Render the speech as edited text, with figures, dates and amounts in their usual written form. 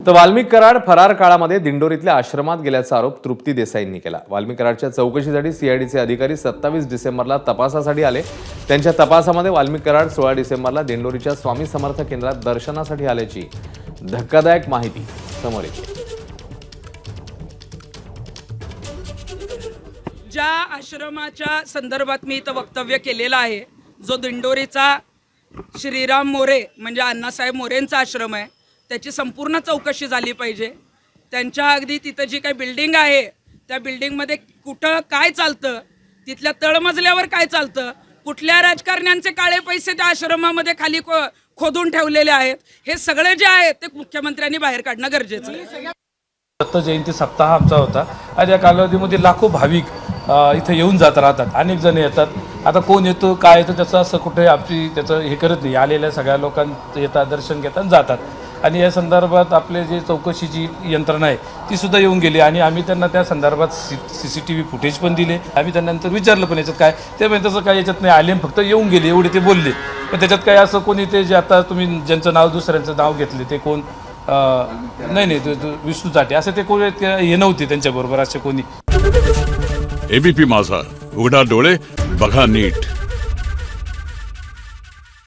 तर वाल्मिक कराड फरार काळामध्ये दिंडोरीतल्या आश्रमात गेल्याचा आरोप तृप्ती देसाईंनी केला। वाल्मिक कराडच्या चौकशीसाठी सीआयडीचे अधिकारी 27 डिसेंबरला तपासासाठी आले। त्यांच्या तपासामध्ये वाल्मिक कराड 16 डिसेंबरला दिंडोरीच्या स्वामी समर्थ केंद्रात दर्शनासाठी आल्याची धक्कादायक माहिती समोर येते। ज्या आश्रमाच्या संदर्भात मी इथं वक्तव्य केलेलं आहे, जो दिंडोरीचा श्रीराम मोरे म्हणजे अण्णासाहेब मोरेंचा आश्रम आहे, त्याची संपूर्ण चौकशी झाली पाहिजे। त्यांच्या अगदी तिथं जी काही बिल्डिंग आहे त्या बिल्डिंगमध्ये कुठं काय चालतं, तिथल्या तळमजल्यावर काय चालतं, कुठल्या राजकारण्यांचे काळे पैसे त्या आश्रमामध्ये खाली खोदून ठेवलेले आहेत, हे सगळे जे आहे ते मुख्यमंत्र्यांनी बाहेर काढणं गरजेचं आहे। दत्त जयंती सप्ताह आमचा होता आणि या कालावधीमध्ये लाखो भाविक इथे येऊन जात राहतात। अनेक जण येतात। आता कोण येतो काय येतो त्याचं असं कुठे आपली त्याचं हे करत नाही। आलेल्या सगळ्या लोकांना येतात, दर्शन घेतात, जातात। आणि या संदर्भात आपले जे चौकशीची यंत्रणा आहे ती सुद्धा येऊन गेली आणि आम्ही त्यांना त्या संदर्भात CCTV फुटेज पण दिले। आम्ही त्यांना नंतर विचारलं पण याच्यात काय, ते म्हणजे तसं काय याच्यात नाही आले, फक्त येऊन गेले एवढे ते बोलले। पण त्याच्यात काय असं कोणी ते जे आता तुम्ही ज्यांचं नाव दुसऱ्यांचं नाव घेतले ते कोण नाही विष्णू चाटे असं ते कोणी हे नव्हते त्यांच्याबरोबर असे कोणी। ABP माझा, उघडा डोळे बघा नीट।